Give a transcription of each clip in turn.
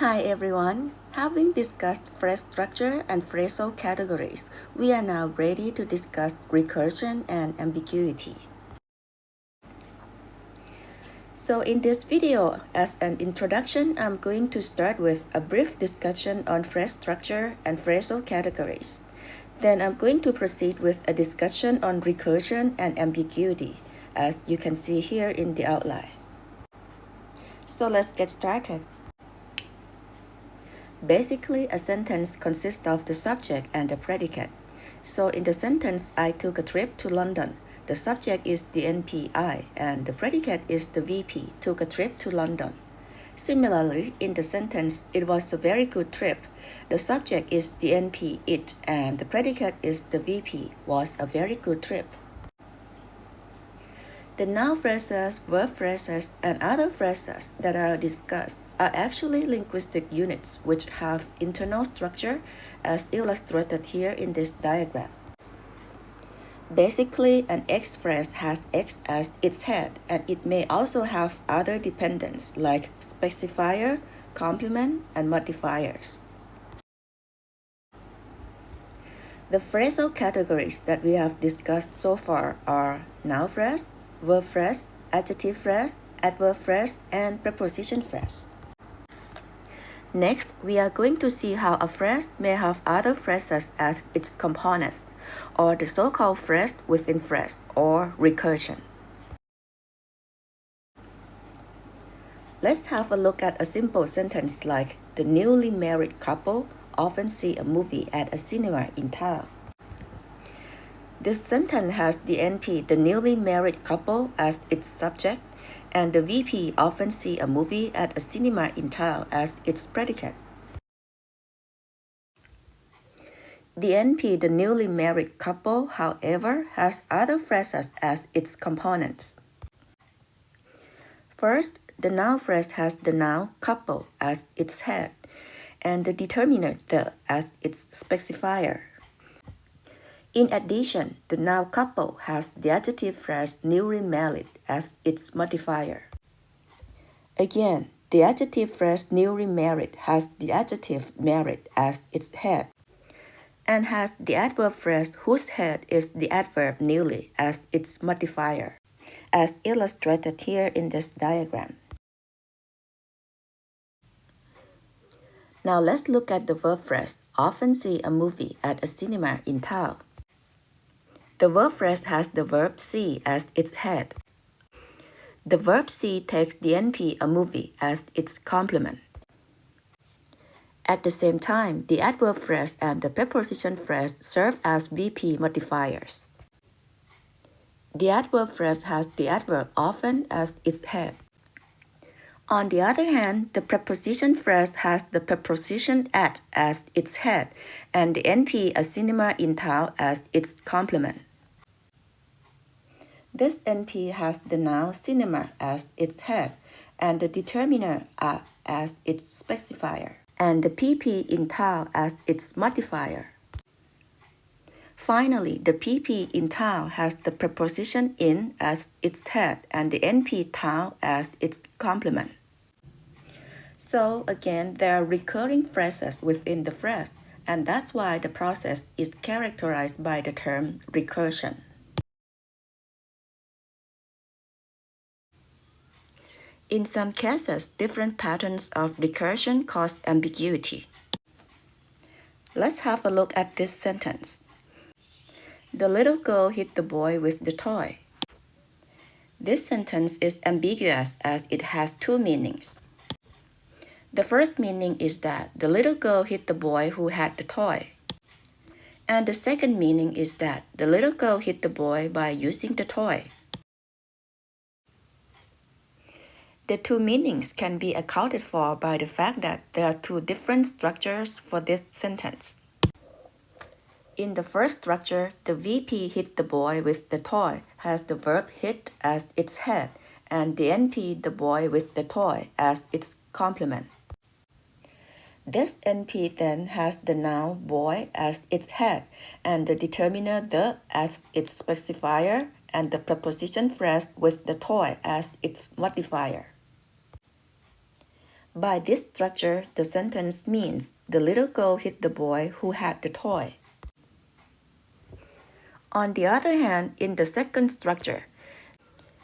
Hi everyone! Having discussed phrase structure and phrasal categories, we are now ready to discuss recursion and ambiguity. So in this video, as an introduction, I'm going to start with a brief discussion on phrase structure and phrasal categories. Then I'm going to proceed with a discussion on recursion and ambiguity, as you can see here in the outline. So let's get started. Basically, a sentence consists of the subject and the predicate. So in the sentence, I took a trip to London. The subject is the NPI and the predicate is the VP, took a trip to London. Similarly, in the sentence, it was a very good trip. The subject is the NP, it, and the predicate is the VP, was a very good trip. The noun phrases, verb phrases, and other phrases that are discussed are actually linguistic units which have internal structure as illustrated here in this diagram. Basically, an X phrase has X as its head, and it may also have other dependents like specifier, complement, and modifiers. The phrasal categories that we have discussed so far are noun phrase, verb phrase, adjective phrase, adverb phrase, and preposition phrase. Next, we are going to see how a phrase may have other phrases as its components, or the so-called phrase within phrase, or recursion. Let's have a look at a simple sentence like, the newly married couple often see a movie at a cinema in town. This sentence has the NP, the newly married couple, as its subject, and the VP often see a movie at a cinema in town as its predicate. The NP, the newly married couple, however, has other phrases as its components. First, the noun phrase has the noun couple as its head, and the determiner the as its specifier. In addition, the noun couple has the adjective phrase newly married as its modifier. Again, the adjective phrase newly married has the adjective married as its head, and has the adverb phrase whose head is the adverb newly as its modifier, as illustrated here in this diagram. Now let's look at the verb phrase, often see a movie at a cinema in town. The verb phrase has the verb see as its head. The verb see takes the NP a movie as its complement. At the same time, the adverb phrase and the preposition phrase serve as VP modifiers. The adverb phrase has the adverb often as its head. On the other hand, the preposition phrase has the preposition at as its head and the NP a cinema in town as its complement. This NP has the noun cinema as its head and the determiner a as its specifier, and the PP in town as its modifier. Finally, the PP in town has the preposition in as its head and the NP town as its complement. So again, there are recurring phrases within the phrase, and that's why the process is characterized by the term recursion. In some cases, different patterns of recursion cause ambiguity. Let's have a look at this sentence. The little girl hit the boy with the toy. This sentence is ambiguous as it has two meanings. The first meaning is that the little girl hit the boy who had the toy. And the second meaning is that the little girl hit the boy by using the toy. The two meanings can be accounted for by the fact that there are two different structures for this sentence. In the first structure, the VP hit the boy with the toy has the verb hit as its head and the NP the boy with the toy as its complement. This NP then has the noun boy as its head and the determiner the as its specifier and the preposition phrase with the toy as its modifier. By this structure, the sentence means the little girl hit the boy who had the toy. On the other hand, in the second structure,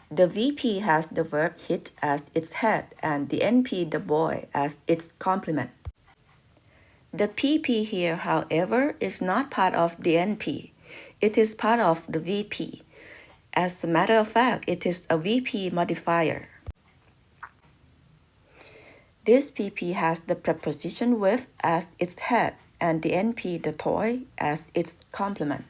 the VP has the verb hit as its head and the NP, the boy, as its complement. The PP here, however, is not part of the NP. It is part of the VP. As a matter of fact, it is a VP modifier. This PP has the preposition with as its head and the NP, the toy, as its complement.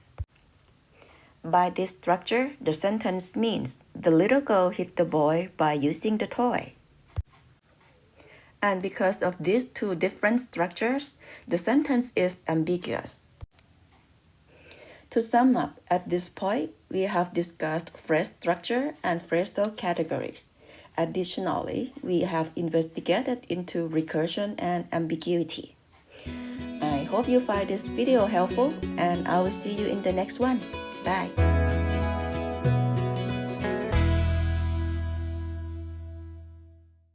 By this structure, the sentence means the little girl hit the boy by using the toy. And because of these two different structures, the sentence is ambiguous. To sum up, at this point, we have discussed phrase structure and phrasal categories. Additionally, we have investigated into recursion and ambiguity. I hope you find this video helpful, and I will see you in the next one. Bye.